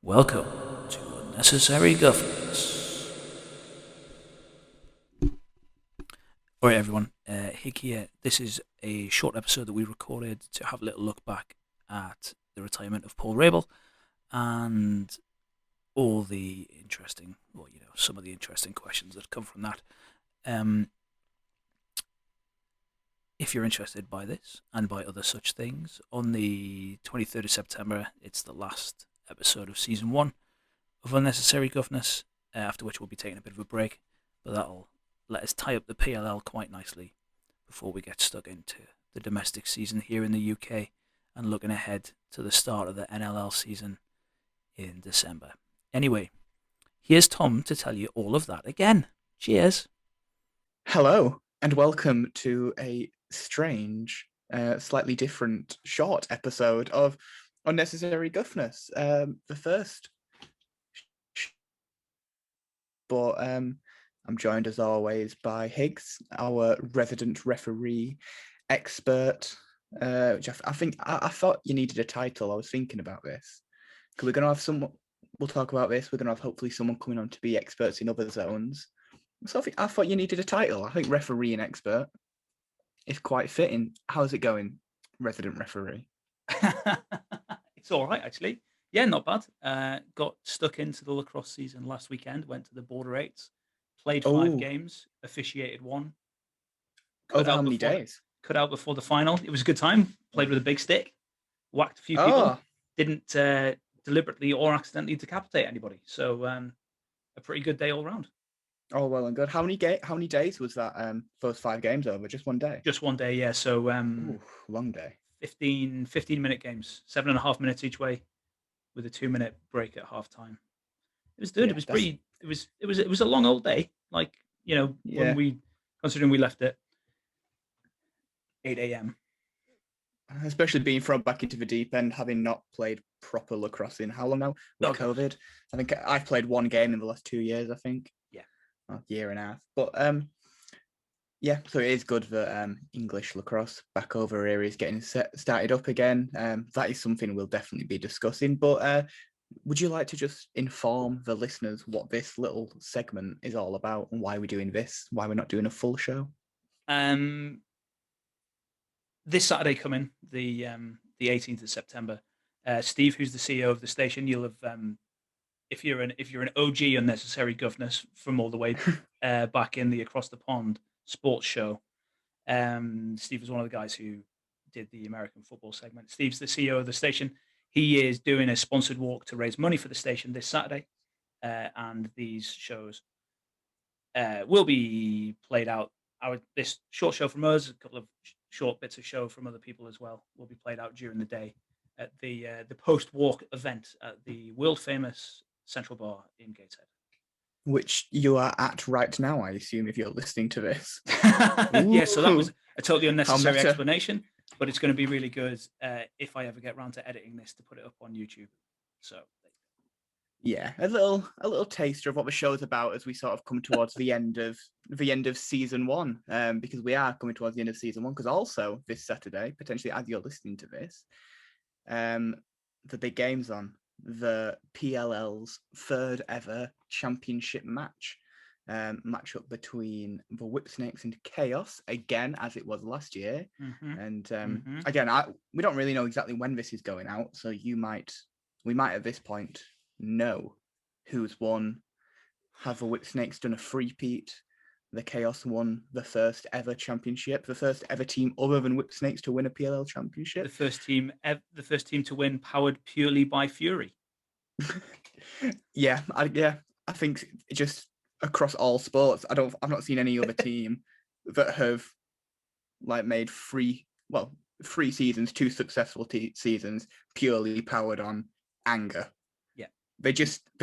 Welcome to Unnecessary Governance. Alright everyone, Hick here. This is a short episode that we recorded to have a little look back at the retirement of Paul Rabil and all the interesting, some of the interesting questions that come from that. If you're interested by this and by other such things, on the 23rd of September, it's the last episode of Season 1 of Unnecessary Governance, after which we'll be taking a bit of a break, but that'll let us tie up the PLL quite nicely before we get stuck into the domestic season here in the UK and looking ahead to the start of the NLL season in December. Anyway, here's Tom to tell you all of that again. Cheers. Hello, and welcome to a strange, slightly different, short episode of Unnecessary Guffness. The first, but I'm joined as always by Higgs, our resident referee expert. Which I think I thought you needed a title. I was thinking about this because we're gonna have someone. We'll talk about this. We're gonna have hopefully someone coming on to be experts in other zones. So I thought you needed a title. I think referee and expert is quite fitting. How's it going, resident referee? It's all right, actually. Yeah, not bad. Got stuck into the lacrosse season last weekend. Went to the Border Eights, played 5 games, officiated 1. Over how many days? Cut out before the final. It was a good time. Played with a big stick, whacked a few people. Didn't deliberately or accidentally decapitate anybody. So a pretty good day all round. Oh, well and good. How many days was that? Those 5 games over? Just one day? Just one day, yeah. So long day. 15-minute games, 7.5 minutes each way, with a 2-minute break at half time. It was good. Yeah, it was pretty. It was a long old day. Like when considering we left at 8 a.m. Especially being thrown back into the deep end, having not played proper lacrosse in how long now? With COVID. I think I've played 1 game in the last 2 years. I think. Yeah. A year and a half. But yeah, so it is good that English lacrosse back over here is getting started up again. That is something we'll definitely be discussing. But would you like to just inform the listeners what this little segment is all about and why we're doing this, why we're not doing a full show? This Saturday coming, the 18th of September, Steve, who's the CEO of the station, you'll have, if you're an OG Unnecessary Governess from all the way back in the Across the Pond sports show, Steve was one of the guys who did the American football segment. Steve's the CEO of the station. He is doing a sponsored walk to raise money for the station this Saturday, and these shows will be played out. This short show from us, a couple of short bits of show from other people as well, will be played out during the day at the post-walk event at the world-famous Central Bar in Gateshead. Which you are at right now, I assume, if you're listening to this. Yeah, so that was a totally unnecessary explanation, but it's going to be really good if I ever get around to editing this to put it up on YouTube. So yeah, a little taster of what the show's about as we sort of come towards the end of season 1, because we are coming towards the end of season 1. Because also this Saturday, potentially as you're listening to this, the big game's on, the PLL's 3rd ever championship match up between the Whipsnakes and Chaos, again as it was last year. And again, we don't really know exactly when this is going out, so we might at this point know who's won. Have the Whipsnakes done a three-peat? The Chaos won the first ever championship, the first ever team other than Whipsnakes to win a PLL championship. The first team to win, powered purely by Fury. I think just across all sports, I've not seen any other team that have made 3 seasons, 2 successful seasons purely powered on anger. Yeah, they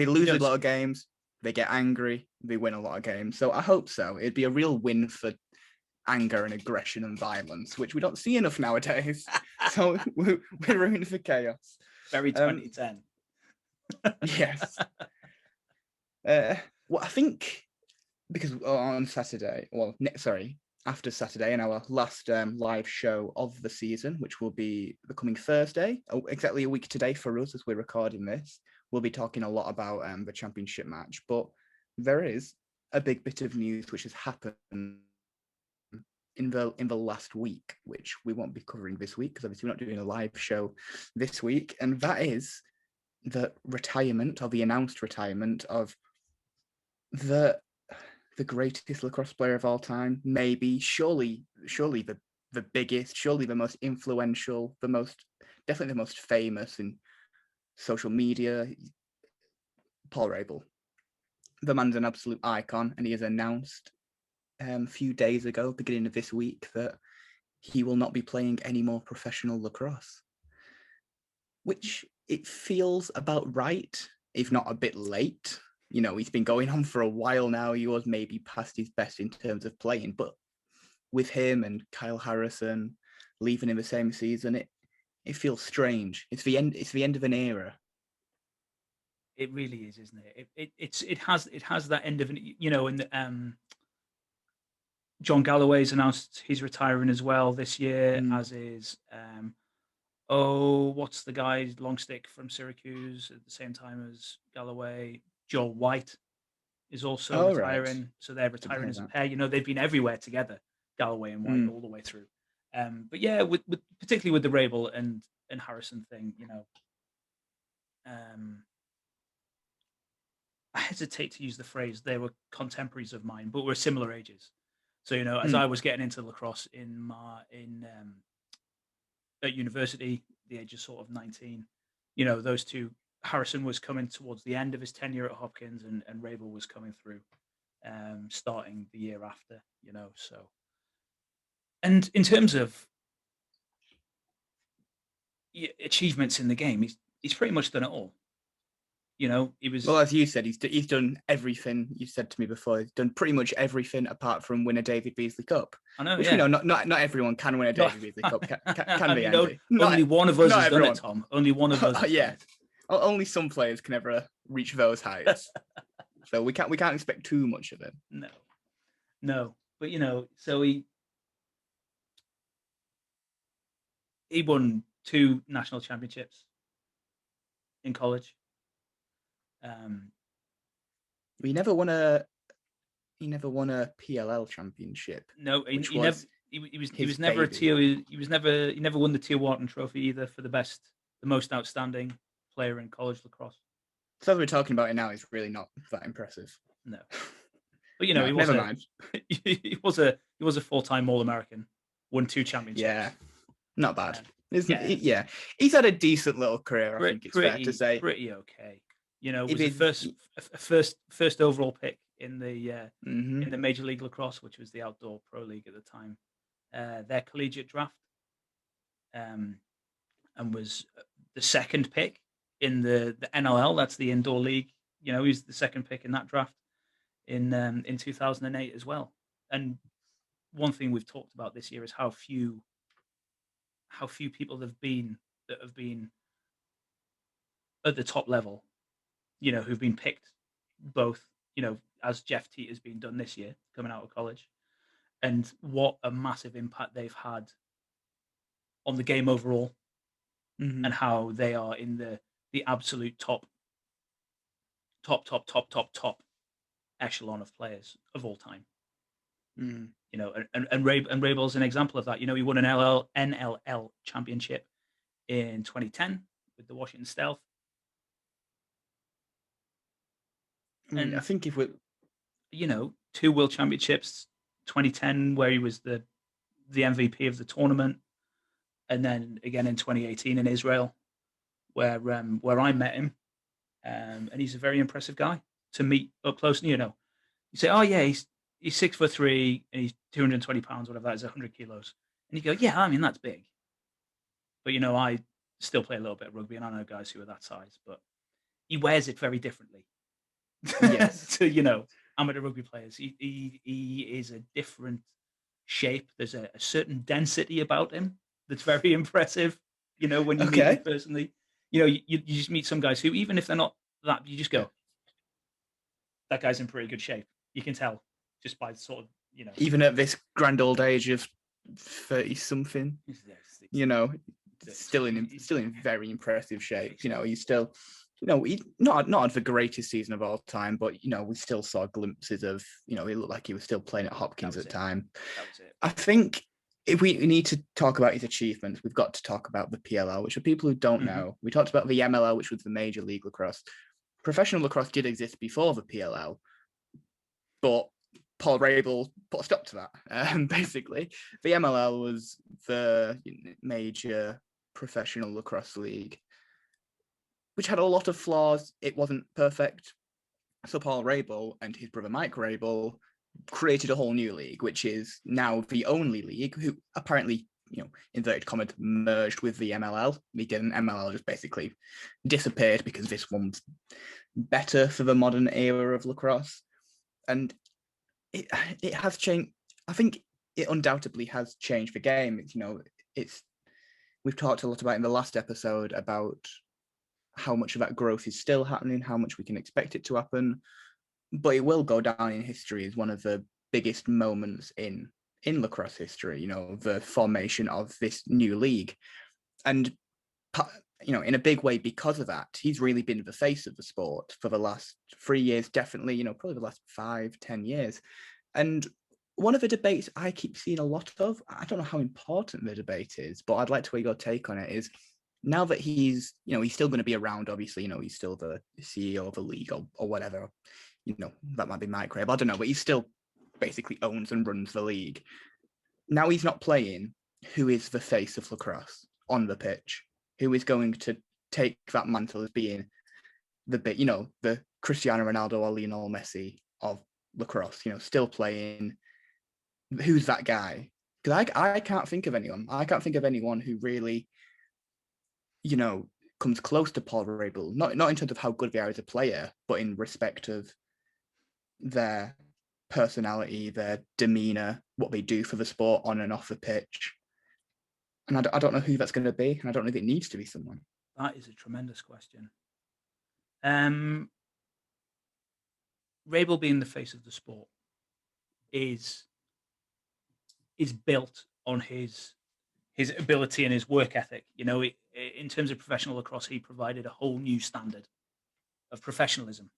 lose a lot of games, they get angry, they win a lot of games. So I hope so. It'd be a real win for anger and aggression and violence, which we don't see enough nowadays. So we're rooting for Chaos. Very 2010. Yes. Well, I think because on Saturday, after Saturday, and our last live show of the season, which will be the coming Thursday, exactly a week today for us as we're recording this. We'll be talking a lot about the championship match, but there is a big bit of news which has happened in the last week, which we won't be covering this week because obviously we're not doing a live show this week, and that is the retirement, or the announced retirement, of the greatest lacrosse player of all time, maybe, surely the biggest, surely the most influential, definitely the most famous in social media, Paul Rabil. The man's an absolute icon, and he has announced a few days ago, beginning of this week, that he will not be playing any more professional lacrosse, which it feels about right, if not a bit late. You know, he's been going on for a while now. He was maybe past his best in terms of playing, but with him and Kyle Harrison leaving in the same season, it feels strange. It's the end of an era. It really is, isn't it? It has that end of an, and John Galloway's announced he's retiring as well this year, as is what's the guy long stick from Syracuse at the same time as Galloway? Joel White is also retiring, right. So they're retiring as a pair. You know, they've been everywhere together, Galloway and White, all the way through. But yeah, with particularly with the Rabil and Harrison thing, you know, I hesitate to use the phrase they were contemporaries of mine, but we're similar ages. So, you know, as I was getting into lacrosse at university, the age of sort of 19, you know, those two, Harrison was coming towards the end of his tenure at Hopkins, and Rabil was coming through, starting the year after, you know. So, and in terms of achievements in the game, he's pretty much done it all. You know, he was, well, as you said, he's done everything. You said to me before, he's done pretty much everything apart from win a David Beasley Cup. I know, which we know not everyone can win a David Beasley Cup. Can be, Andy? Only one of us has done it, Tom. Only one of us. Yeah, only some players can ever reach those heights. So we can't expect too much of it. No. But you know, so he won 2 national championships in college. He never won a PLL championship. No, he was never a tier. He never won the Tier Wharton Trophy either for the most outstanding player in college lacrosse. So as we're talking about it now, is really not that impressive. No, but you know, never mind. He was a 4-time All-American, won 2 championships. Yeah, not bad. Yeah, he's had a decent little career. I think it's fair to say. Pretty okay. You know, was the first overall pick in the in the Major League Lacrosse, which was the outdoor pro league at the time, their collegiate draft, and was the second pick in the NLL. That's the indoor league. You know, he's the second pick in that draft in 2008 as well. And one thing we've talked about this year is how few people have been at the top level, you know, who've been picked both, you know, as Jeff Teat has been done this year coming out of college, and what a massive impact they've had on the game overall, and how they are in the absolute top echelon of players of all time. You know, and Rabil's an example of that. You know, he won an NLL championship in 2010 with the Washington Stealth. And I think if we, you know, 2 world championships, 2010 where he was the MVP of the tournament, and then again in 2018 in Israel, where I met him, and he's a very impressive guy to meet up close. You know, you say, oh yeah, he's 6'3" and he's 220 pounds, whatever that is, 100 kilos, and you go, yeah, I mean that's big. But you know, I still play a little bit of rugby, and I know guys who are that size, but he wears it very differently. Yes. To, you know, amateur rugby players. He is a different shape. There's a certain density about him that's very impressive. You know, when you meet him personally, you know, you just meet some guys who, even if they're not that, you just go, that guy's in pretty good shape. You can tell just by sort of you know, even at this grand old age of 30 something, you know, still in very impressive shape. You know, he's still, you know, he not the greatest season of all time, but you know, we still saw glimpses of, you know, he looked like he was still playing at Hopkins at the time. That was it. I think if we need to talk about his achievements, we've got to talk about the PLL, which for people who don't know, we talked about the MLL, which was the Major League Lacrosse. Professional lacrosse did exist before the PLL, but Paul Rabil put a stop to that. Basically, the MLL was the major professional lacrosse league, which had a lot of flaws. It wasn't perfect. So Paul Rabil and his brother Mike Rabil created a whole new league, which is now the only league who apparently, you know, inverted commas, merged with the MLL. We didn't. MLL just basically disappeared because this one's better for the modern era of lacrosse. And it has changed. I think it undoubtedly has changed the game. It's, you know, we've talked a lot about in the last episode about how much of that growth is still happening, how much we can expect it to happen, but it will go down in history as one of the biggest moments in lacrosse history. You know, the formation of this new league, and you know, in a big way because of that, he's really been the face of the sport for the last 3 years, definitely. You know, probably the last 5-10 years. And one of the debates I keep seeing a lot of, I don't know how important the debate is, but I'd like to hear your take on it, is now that he's, you know, he's still going to be around, obviously, you know, he's still the CEO of a league or whatever, you know, that might be Mike Rabil, I don't know, but he still basically owns and runs the league. Now he's not playing, who is the face of lacrosse on the pitch? Who is going to take that mantle as being the bit, you know, the Cristiano Ronaldo or Lionel Messi of lacrosse, you know, still playing? Who's that guy? Because I can't think of anyone. I can't think of anyone who really, you know, comes close to Paul Rabil. Not in terms of how good they are as a player, but in respect of their personality, their demeanor, what they do for the sport on and off the pitch. And I don't know who that's going to be, and I don't know if it needs to be someone. That is a tremendous question. Rabil being the face of the sport is built on his ability and his work ethic. You know, in terms of professional lacrosse, he provided a whole new standard of professionalism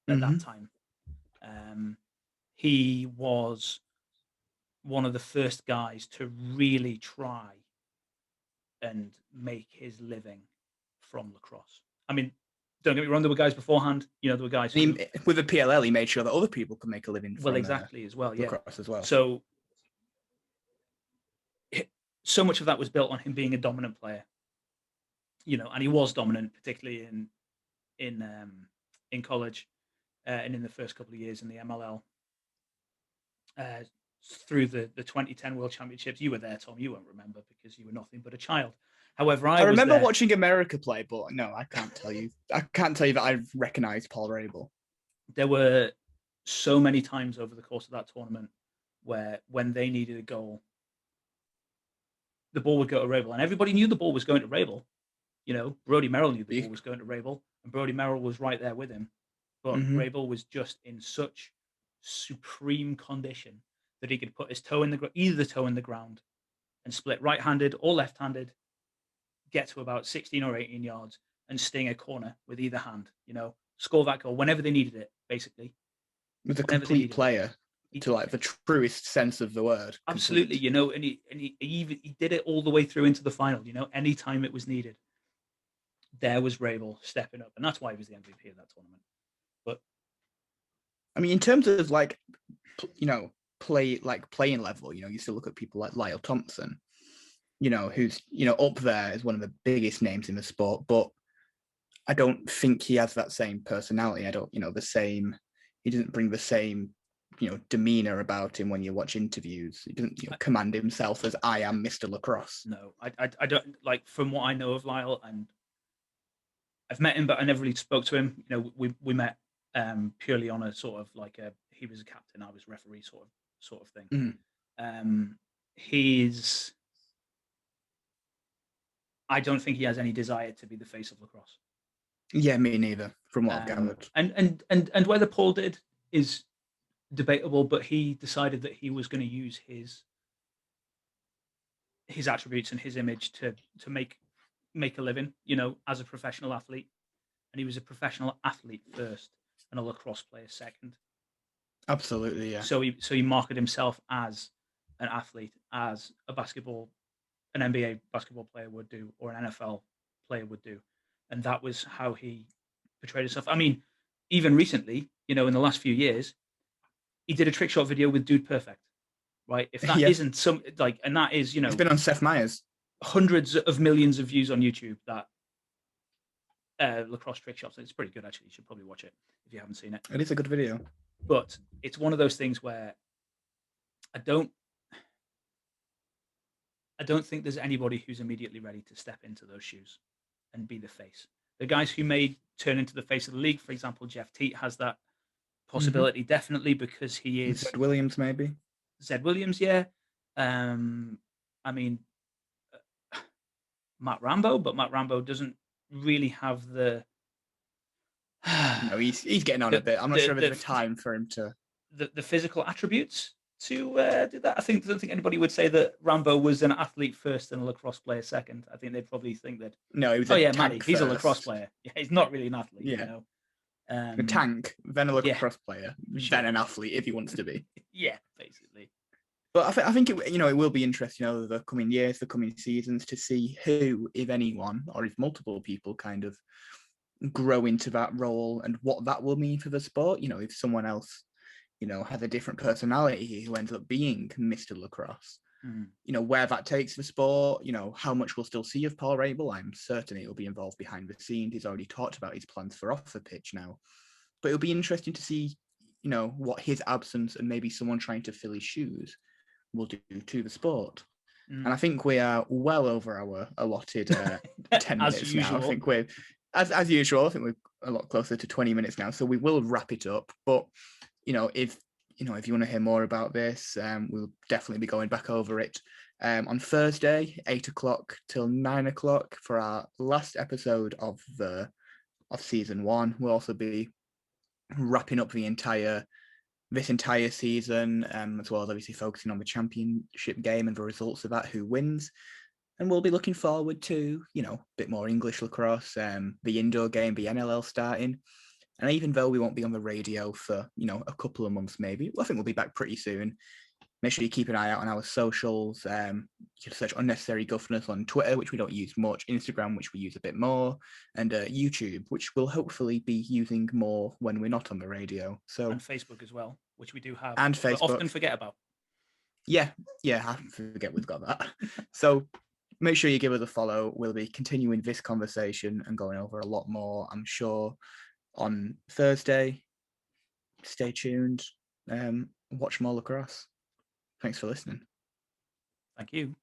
at that time. He was one of the first guys to really try and make his living from lacrosse. I mean, don't get me wrong, there were guys beforehand. You know, there were guys with the PLL, he made sure that other people could make a living from exactly as well, lacrosse as well. So much of that was built on him being a dominant player. You know, and he was dominant, particularly in college and in the first couple of years in the MLL. Through the 2010 World Championships. You were there, Tom. You won't remember because you were nothing but a child. However, I remember watching America play, but no, I can't tell you. I can't tell you that I've recognized Paul Rabil. There were so many times over the course of that tournament where, when they needed a goal, the ball would go to Rabil, and everybody knew the ball was going to Rabil. You know, Brody Merrill knew the ball was going to Rabil, and Brody Merrill was right there with him. But Rabil was just in such supreme condition that he could put his toe in either toe in the ground and split right-handed or left-handed, get to about 16 or 18 yards and sting a corner with either hand, you know, score that goal whenever they needed it, basically. With a complete player, to like the truest sense of the word. Absolutely, you know, and he did it all the way through into the final, you know, anytime it was needed. There was Rabil stepping up, and that's why he was the MVP of that tournament. But I mean, in terms of like, you know, playing level, you know, you still look at people like Lyle Thompson, you know, who's, you know, up there as one of the biggest names in the sport, but I don't think he has that same personality. I don't, you know, he doesn't bring the same, you know, demeanor about him when you watch interviews. He doesn't, you know, command himself as I am Mr. Lacrosse. No, I don't, like, from what I know of Lyle, and I've met him, but I never really spoke to him. You know, we met purely on a sort of like he was a captain, I was referee sort of thing. I don't think he has any desire to be the face of lacrosse. Yeah, me neither, from what I've gathered. And whether Paul did is debatable, but he decided that he was going to use his attributes and his image to make a living, as a professional athlete. And he was a professional athlete first and a lacrosse player second. Absolutely, yeah. So he marketed himself as an athlete, as an NBA basketball player would do, or an NFL player would do, and that was how he portrayed himself. I mean, even recently, in the last few years, he did a trick shot video with Dude Perfect, right? If that Yeah. isn't some like, and that is It's been on Seth Meyers. hundreds of millions of views on YouTube. That lacrosse trick shots. It's pretty good actually. You should probably watch it if you haven't seen it. It is a good video. But it's one of those things where I don't think there's anybody who's immediately ready to step into those shoes and be the face. The guys who may turn into the face of the league, for example, Jeff Teat has that possibility definitely because he is Zed Williams, maybe. Zed Williams, yeah. I mean, Matt Rambo, but Matt Rambo doesn't really have the. No, he's getting on a bit. I'm not sure if there's a time for him to the physical attributes to do that. I don't think anybody would say that Rambo was an athlete first and a lacrosse player second. I think they'd probably think that. No, he was Matty, he's a lacrosse player. Yeah, he's not really an athlete. Yeah. A tank, then a lacrosse player, then an athlete if he wants to be. Yeah, basically. But I think it will be interesting over the coming years, the coming seasons, to see who, if anyone, or if multiple people, kind of grow into that role and what that will mean for the sport. If someone else, has a different personality who ends up being Mr. Lacrosse. Where that takes the sport, how much we'll still see of Paul Rabil. I'm certain he'll be involved behind the scenes. He's already talked about his plans for off the pitch now. But it'll be interesting to see, what his absence and maybe someone trying to fill his shoes will do to the sport. And I think we are well over our allotted 10 minutes now. I think we're, as usual, I think we're a lot closer to 20 minutes now. So we will wrap it up. But, if you want to hear more about this, we'll definitely be going back over it on Thursday, 8:00 till 9:00 for our last episode of season 1. We'll also be wrapping up this entire season, as well as obviously focusing on the championship game and the results of that, who wins. And we'll be looking forward to, a bit more English lacrosse, the indoor game, the NLL starting. And even though we won't be on the radio for, a couple of months, maybe, I think we'll be back pretty soon. Make sure you keep an eye out on our socials. You can search Unnecessary Guffness on Twitter, which we don't use much, Instagram, which we use a bit more, and YouTube, which we'll hopefully be using more when we're not on the radio. And Facebook as well, which we do have. And Facebook. Often forget about. Yeah, I forget we've got that. So make sure you give us a follow. We'll be continuing this conversation and going over a lot more, I'm sure, on Thursday. Stay tuned. Watch more lacrosse. Thanks for listening. Thank you.